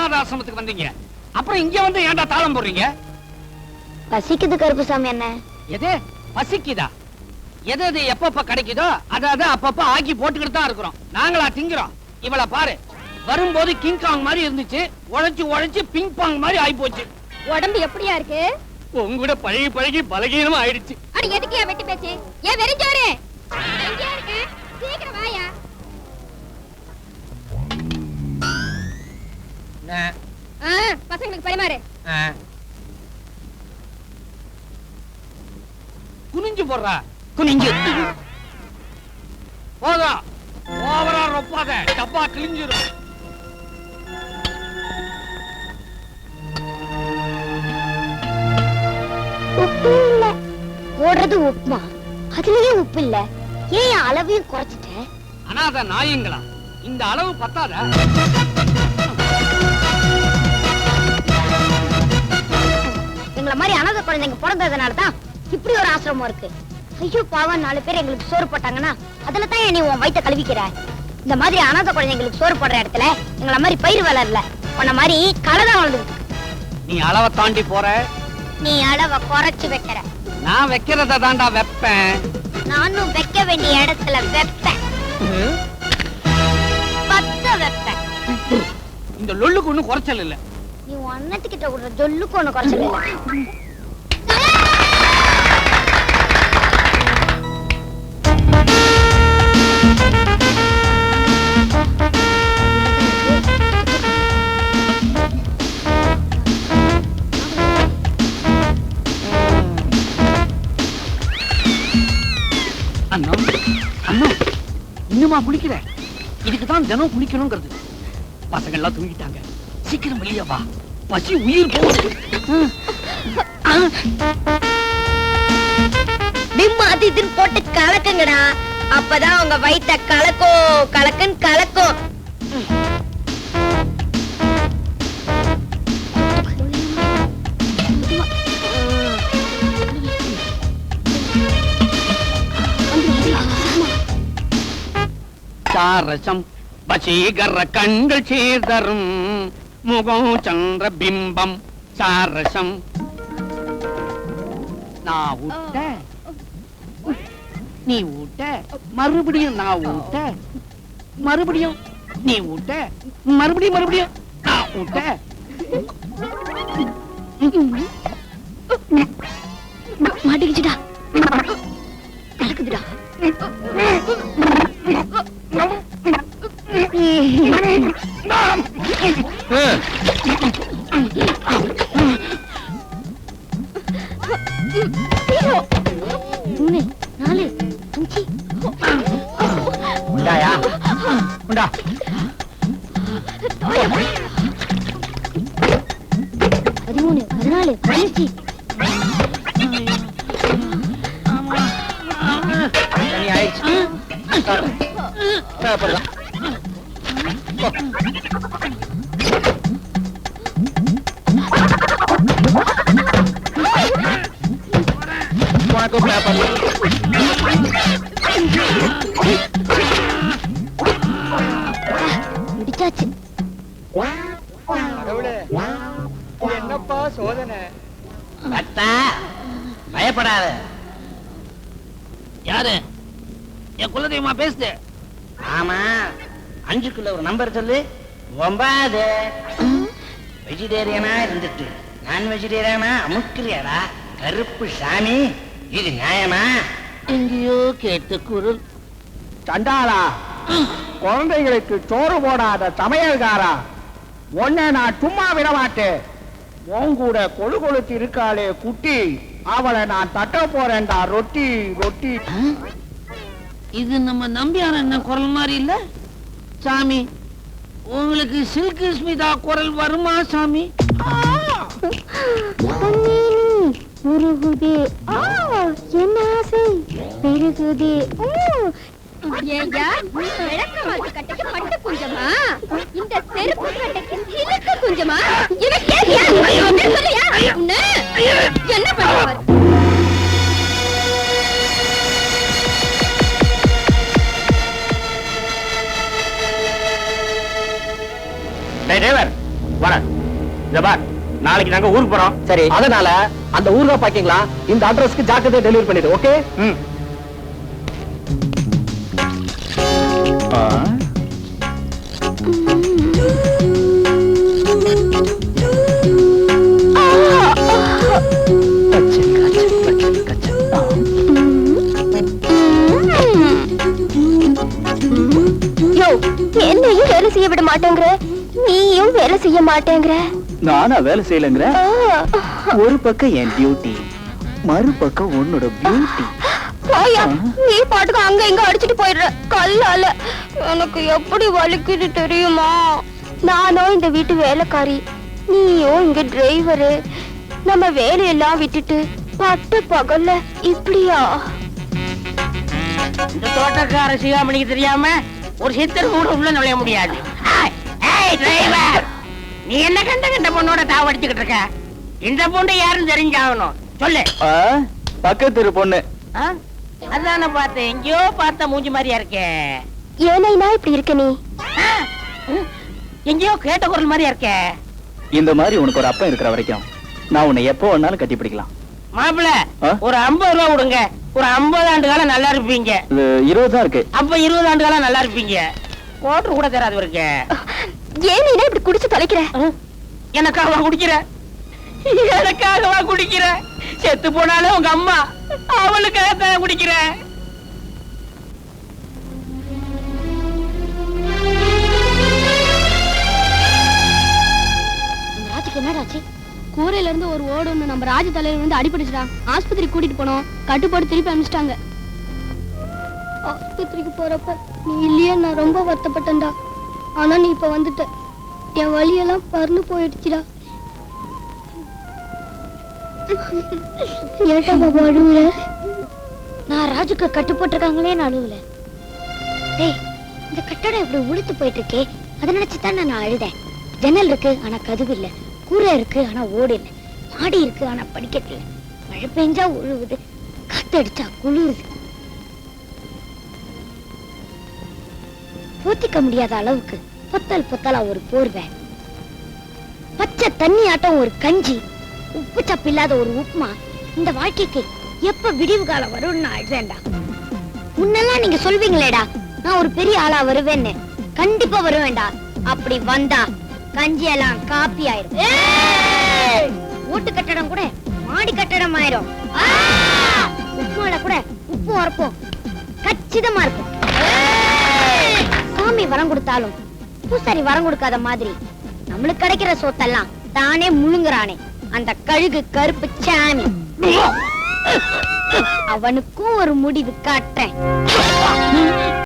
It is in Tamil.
அனாத ஆசிரமத்துக்கு வந்தீங்க? அப்புறம் இங்க வந்து ஏன்டா தாளம் போடுறீங்க? பசிக்குது கருப்புசாமி என்ன. எது பசிக்குதா? எது எது எப்பப்ப கிடைக்குதோ அதாவது அப்பப்ப ஆக்கி போட்டுக்கிட்டு தான் இருக்கிறோம். நாங்களா திங்கிறோம்? இவளை பாரு, வரும்போது கிங்காங் மாதிரி இருந்துச்சு, உழைச்சு உழைச்சு பிங் பாங் மாதிரி ஆயி போச்சு. உடம்பு எப்படியா இருக்கு? உங்கூட பழகி பழகி பலகீனமா ஆயிடுச்சு. அட எதுக்கு வெட்டி பேச்சு? ஏன் வெறிஞ்சோரே எங்க இருக்க? சீக்கிரம் வாயா. பசங்களுக்கு பரிமாறு. குனிஞ்சு போடுறா, குனிஞ்சு. போதும், ஓவரா ரொப்பாத, டப்பா கிழிஞ்சிரும். உப்பு இல்ல போடுறது உப்புமா, அதுலயே உப்பு இல்ல. ஏன் அளவையும் குறைச்சிட்ட? அனாத நாயங்களா, இந்த அளவு பத்தாத? எங்கள மாதிரி அனாதை குழந்தைங்க பிறந்ததுனாலதான் இப்படி ஒரு ஆசிரமம் இருக்கு. ஐயோ பாவம், 4 பேர் எங்களுக்கு சோறு போட்டாங்கன்னா அதுல தான் நீ உன் வயித்தை கழுவிக்கிற. இந்த மாதிரி அனாதை குழந்தைங்களுக்கு சோறு போடுற இடத்துல எங்கள மாதிரி பயிர் வளரல, உன்ன மாதிரி களைதான் வளர்ந்து. நீ அளவை தாண்டி போற. நீ அளவை குறைச்சு வைக்கிற. நான் வைக்கிறத தாண்டா வைப்பேன். நானும் வைக்க வேண்டிய இடத்துல வைப்பேன், பத்த வைப்பேன். இந்த லொல்லுக்கு ஒண்ணும் குறைச்சல் இல்ல. நீ அண்ணத்துக்கிட்ட விடுற ஜொல்லுக்கு ஒண்ணு குறைச்சல் இல்ல. அண்ணா, அண்ணா, இன்னுமா குளிக்கிற? இதுக்குதான் தினம் குளிக்கணுங்கிறது. பசங்க எல்லாம் தூங்கிட்டாங்க, சீக்கிரம் வெளியே வா, பசி உயிர் போகுது. பிம்மாதின்னு போட்டு கலக்குங்கடா, அப்பதான் உங்க வயித்த கலக்கோ கலக்குன்னு கலக்கும். சாரசம் வசீகர கண்கள் சேர்தரும் முகம் சந்திர பிம்பம் சாரசம். நான் ஊட்ட, நீ ஊட்ட, மறுபடியும் நான் ஊட்ட, மறுபடியும் நீ ஊட்ட, மறுபடியும் மறுபடியும் நான் ஊட்ட. மாட்டிக்கிச்சுடா, கலக்குதுடா. மூணு, நாலு, அஞ்சு. உண்டாயா? உண்டா? 13, 14, 15. முடிச்சாச்சு. என்னப்பா சோதனை? பயப்படாத. யாரு? என் குலதெய்வமா பேசுது. ஆமா, 5க்குள்ள ஒரு நம்பர் சொல்லு. 9. வெஜிடேரியனா இருந்துட்டு நான் வெஜிடேரியனா அமுக்கிறியாடா கருப்பு சாமி? இது நியாயமா? எங்கேயோ கேட்ட குரல். சண்டாளா, குழந்தைகளுக்கு சோறு போடாத சமையல்காரா, உன்னை நான் சும்மா விட மாட்டேன். உன் கூட கொழு கொழுத்து இருக்காளே குட்டி, அவளை நான் தட்ட போறேன்டா. ரொட்டி ரொட்டி. இது நம்ம நம்பியார் என்ன குரல் மாதிரி இல்ல சாமி? உங்களுக்கு சில்கு ஸ்மிதா குரல் வருமா சாமி? உருகுதே என்ன ஆசை பெருகுதே. கட்டைக்கு பட்டு குஞ்சமா, இந்த செருப்பு கட்டைக்கு சிலுக்கு குஞ்சமா? என்ன பண்ணுவார்? டிரைவர், வரேன். இந்த பார், நாளைக்கு நாங்க ஊருக்கு போறோம். சரி, அதனால அந்த ஊர்ல பாக்கீங்களா இந்த அட்ரஸ்க்கு ஜாக்கிரதை டெலிவரி பண்ணிடு. ஓகே? ம். என்னையும் வேலை செய்ய விட மாட்டேங்கிற, நீயும் வேலை செய்ய மாட்டேங்கிற. நானா வேலை செய்யலங்கிற? ஒரு பக்கம் என் டியூட்டி, மறுபக்கம் உன்னோட பியூட்டி. போயா, நீ பாட்டுக்கு அங்க இங்க அடிச்சிட்டு போயிடுற கல்லால. எனக்கு எப்படி வலிக்குது தெரியுமா? நானும் இந்த வீட்டு வேலைக்காரி, நீயும் இங்க டிரைவரு. நம்ம வேலையெல்லாம் விட்டுட்டு பட்டு பகல்ல இப்படியா? இந்த தோட்டக்கார சிகாமணிக்கு தெரியாம ஒரு சித்தர் கூட உள்ள நுழைய முடியாது. டிரைவர், நீ என்ன கண்ட பொண்ணோட தாவடிச்சுக்கிட்டு இருக்க? இந்த பொண்ணு யாருன்னு தெரிஞ்சாகணும், சொல்லு. பக்கத்து பொண்ணு. அதான பார்த்தேன், எங்கேயோ பார்த்த மூஞ்சி மாதிரியா இருக்கே. ஏனைனா இப்படி இருக்க நீ? எங்கேயோ கேட்ட குரல் மாதிரியா இருக்கே. இந்த மாதிரி உனக்கு ஒரு அப்பன் இருக்கிற வரைக்கும் நான் உன்னை எப்போ வேணாலும் கட்டி பிடிக்கலாம். மாப்பிள்ள, ஒரு 50 ரூபா கொடுங்க. ஒரு 50 ஆண்டு காலம் நல்லா இருப்பீங்க. 20 தான் இருக்கு. அப்ப 20 ஆண்டு காலம் நல்லா இருப்பீங்க. கோட்டு கூட தராது இருக்கு. ஏனைனா இப்படி குடிச்சு தொலைக்கிற? எனக்காகவா குடிக்கிற? எனக்காகவா குடிக்கிற? செத்து போனாலும் உங்க அம்மா, அவளுக்காக தான் குடிக்கிற. ராஜுக்கு என்னடாச்சு? கூரையில இருந்து ஒரு ஓடு ஒண்ணு நம்ம ராஜ தலைவர் வந்து அடிபட்டுச்சுடா. ஆஸ்பத்திரி கூட்டிட்டு போனோம், கட்டுப்பாடு திருப்பி அனுப்பிச்சிட்டாங்க. ஆஸ்பத்திரிக்கு போறப்ப நீ இல்லையே, நான் ரொம்ப வருத்தப்பட்டேன்டா. ஆனா நீ இப்ப வந்துட்ட, என் வலியெல்லாம் பறந்து போயிடுச்சுடா. ஏட்டா பாபா அழுவுல? நான் ராஜுக்கு கட்டு போட்டிருக்காங்களே, நான் அழுவுல. டேய், இந்த கட்டடம் இப்படி உளுத்து போயிட்டு இருக்கே, அதை நினைச்சுதான் நான் அழுதேன். ஜன்னல் இருக்கு ஆனா கதவு இல்ல, கூரை இருக்கு ஆனா ஓடு இல்ல, மாடி இருக்கு ஆனா படிக்கட்டு இல்ல, மழை பெஞ்சா ஒழுகுது, காத்தடிச்சா குளிருது. போத்திக்க முடியாத அளவுக்கு பொத்தல் பொத்தலா ஒரு போர்வை, பச்சை தண்ணி ஆட்டம் ஒரு கஞ்சி, உப்பு சப்பு இல்லாத ஒரு உப்புமா. இந்த வாழ்க்கைக்கு எப்ப விடிவு காலம் வரும்னு நான் அழுதேன்டா. முன்னெல்லாம் நீங்க சொல்வீங்களேடா நான் ஒரு பெரிய ஆளா வருவேன்னு. கண்டிப்பா வருவேன்டா. அப்படி வந்தா கஞ்சி எல்லாம் காப்பி ஆயிரும். ஓட்டு கட்டடம் கூட மாடி கட்டடம் ஆயிரும். உப்புமால கூட உப்பு வரப்போம் கச்சிதமா இருக்கும். சாமி வரம் கொடுத்தாலும் பூசாரி வரம் கொடுக்காத மாதிரி நம்மளுக்கு கிடைக்கிற சொத்தெல்லாம் தானே முழுங்குறானே அந்த கழுகு கருப்பு சாமி, அவனுக்கும் ஒரு முடிவு காட்டுறேன்.